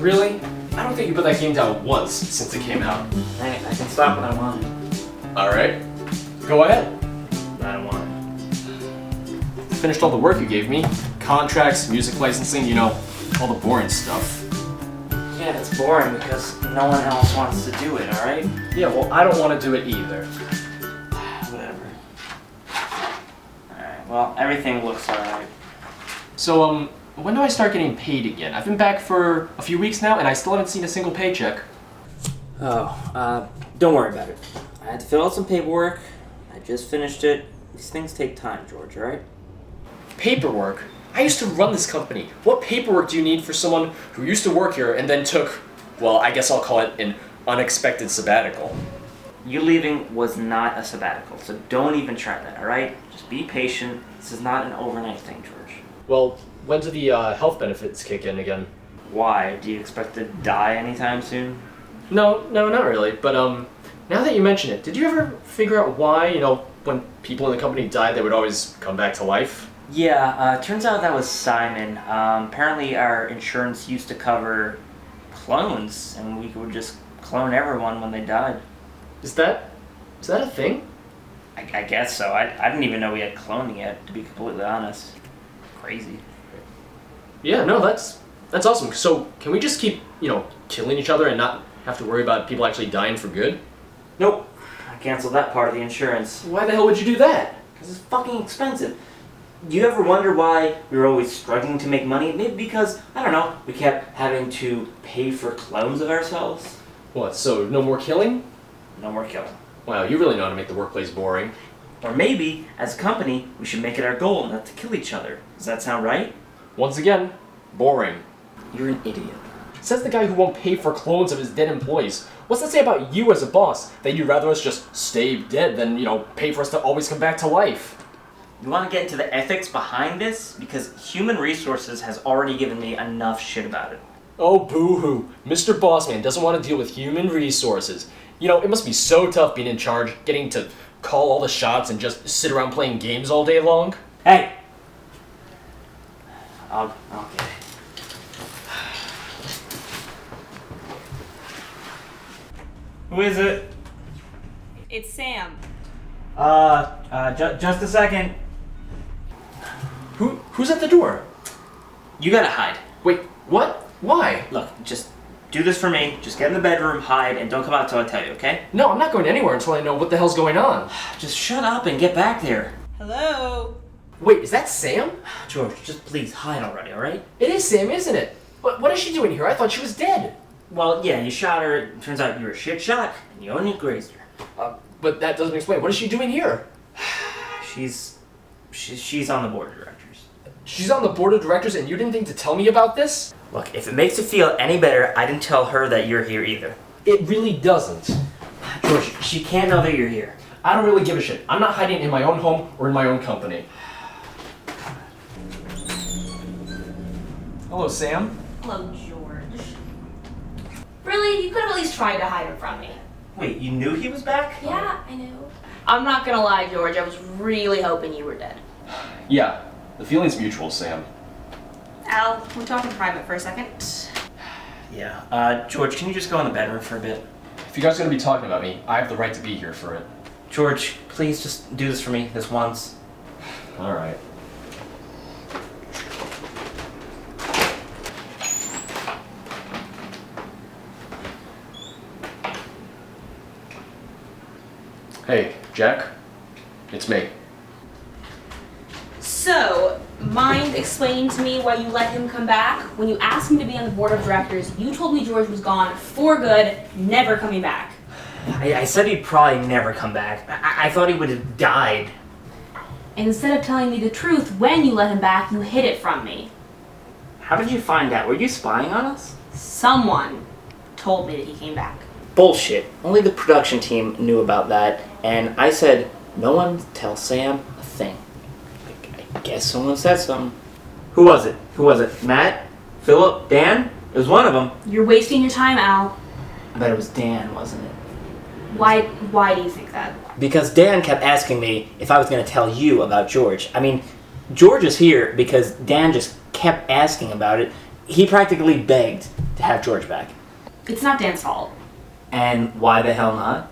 Really? I don't think you put that game down once since it came out. Hey, I can stop when I want. Alright. Go ahead. I don't want. Finished all the work you gave me. Contracts, music licensing, you know, all the boring stuff. Yeah, it's boring because no one else wants to do it, alright? Yeah, well, I don't want to do it either. Whatever. Alright, well, everything looks alright. So, when do I start getting paid again? I've been back for a few weeks now, and I still haven't seen a single paycheck. Don't worry about it. I had to fill out some paperwork. I just finished it. These things take time, George, alright? Paperwork? I used to run this company. What paperwork do you need for someone who used to work here and then took, well, I guess I'll call it an unexpected sabbatical? You leaving was not a sabbatical, so don't even try that, alright? Just be patient. This is not an overnight thing, George. Well, when do the health benefits kick in again? Why? Do you expect to die anytime soon? No, not really. But now that you mention it, did you ever figure out why, when people in the company died, they would always come back to life? Yeah, turns out that was Simon. Apparently our insurance used to cover clones, and we would just clone everyone when they died. Is that a thing? I guess so. I didn't even know we had cloning yet, to be completely honest. Crazy. Yeah, no, that's awesome. So, can we just keep, killing each other and not have to worry about people actually dying for good? Nope. I canceled that part of the insurance. Why the hell would you do that? Because it's fucking expensive. Do you ever wonder why we were always struggling to make money? Maybe because, I don't know, we kept having to pay for clones of ourselves? What, so no more killing? No more killing. Wow, you really know how to make the workplace boring. Or maybe, as a company, we should make it our goal not to kill each other. Does that sound right? Once again, boring. You're an idiot. Says the guy who won't pay for clones of his dead employees. What's that say about you as a boss? That you'd rather us just stay dead than, pay for us to always come back to life? You want to get into the ethics behind this? Because Human Resources has already given me enough shit about it. Oh, boo-hoo. Mr. Bossman doesn't want to deal with Human Resources. It must be so tough being in charge, getting to call all the shots and just sit around playing games all day long. Hey! Okay. Who is it? It's Sam. Just a second. Who's at the door? You gotta hide. Wait, what? Why? Look, just do this for me. Just get in the bedroom, hide, and don't come out till I tell you, okay? No, I'm not going anywhere until I know what the hell's going on. Just shut up and get back there. Hello? Wait, is that Sam? George, just please hide already, alright? It is Sam, isn't it? What is she doing here? I thought she was dead. Well, yeah, you shot her. It turns out you were a shit shot, and you only grazed her. But that doesn't explain. What is she doing here? She's on the board of directors. She's on the board of directors and you didn't think to tell me about this? Look, if it makes you feel any better, I didn't tell her that you're here either. It really doesn't. George, she can't know that you're here. I don't really give a shit. I'm not hiding in my own home or in my own company. Hello, Sam. Hello, George. Really? You could have at least tried to hide it from me. Wait, you knew he was back? Yeah, I knew. I'm not gonna lie, George. I was really hoping you were dead. Yeah, the feeling's mutual, Sam. Al, can we talk in private for a second? Yeah. George, can you just go in the bedroom for a bit? If you guys are gonna be talking about me, I have the right to be here for it. George, please just do this for me, this once. Alright. Hey, Jack. It's me. So, mind explaining to me why you let him come back? When you asked me to be on the board of directors, you told me George was gone for good, never coming back. I said he'd probably never come back. I thought he would have died. And instead of telling me the truth when you let him back, you hid it from me. How did you find out? Were you spying on us? Someone told me that he came back. Bullshit. Only the production team knew about that, and I said, no one tell Sam a thing. I guess someone said something. Who was it? Matt? Philip? Dan? It was one of them. You're wasting your time, Al. I bet it was Dan, wasn't it? Why do you think that? Because Dan kept asking me if I was going to tell you about George. I mean, George is here because Dan just kept asking about it. He practically begged. to have George back. It's not Dan's fault. And why the hell not?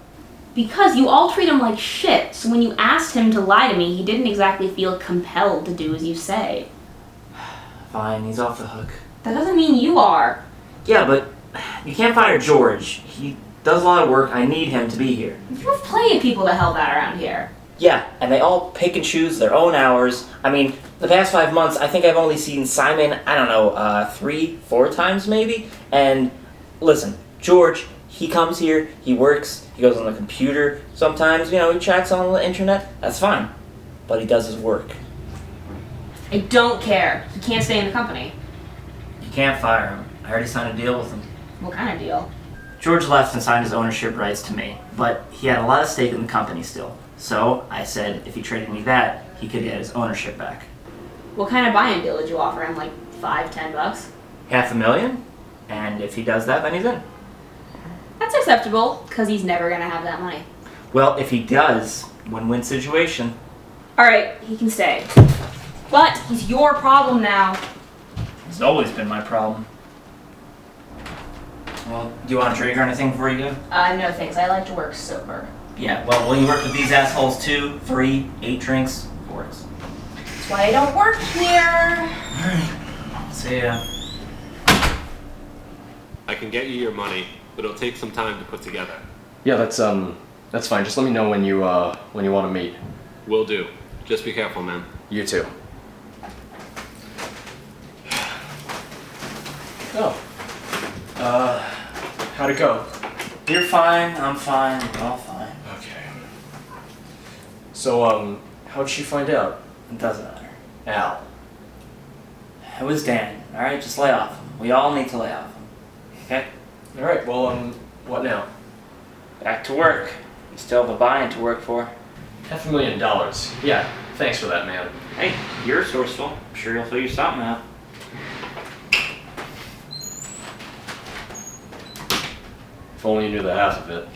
Because you all treat him like shit, so when you asked him to lie to me, he didn't exactly feel compelled to do as you say. Fine, he's off the hook. That doesn't mean you are. Yeah, but you can't fire George. He does a lot of work. I need him to be here. You have plenty of people to help out around here. Yeah, and they all pick and choose their own hours. I mean, the past 5 months, I think I've only seen Simon, 3, 4 times maybe. And listen, George, he comes here, he works, he goes on the computer. Sometimes, he chats on the internet. That's fine. But he does his work. I don't care. He can't stay in the company. You can't fire him. I already signed a deal with him. What kind of deal? George left and signed his ownership rights to me, but he had a lot of stake in the company still. So I said if he traded me that, he could get his ownership back. What kind of buy-in deal did you offer him? Like $5-10? $500,000, and if he does that, then he's in. That's acceptable, because he's never gonna have that money. Well, if he does, win-win situation. Alright, he can stay. But he's your problem now. It's always been my problem. Well, do you want a drink or anything before you go? No thanks. I like to work sober. Yeah, well, will you work with these assholes too? 3, 8 drinks, works. That's why I don't work here. Alright, see ya. I can get you your money, but it'll take some time to put together. Yeah, that's fine. Just let me know when you want to meet. Will do. Just be careful, man. You too. Oh. How'd it go? You're fine, I'm fine, we're all fine. Okay. So, how'd she find out? It doesn't matter. Al. It was Dan, alright? Just lay off him. We all need to lay off him. Okay? Alright, well, what now? Back to work. We still have a buy-in to work for. $500,000. Yeah, thanks for that, man. Hey, you're resourceful. I'm sure you'll figure something out. If only you knew the half of it.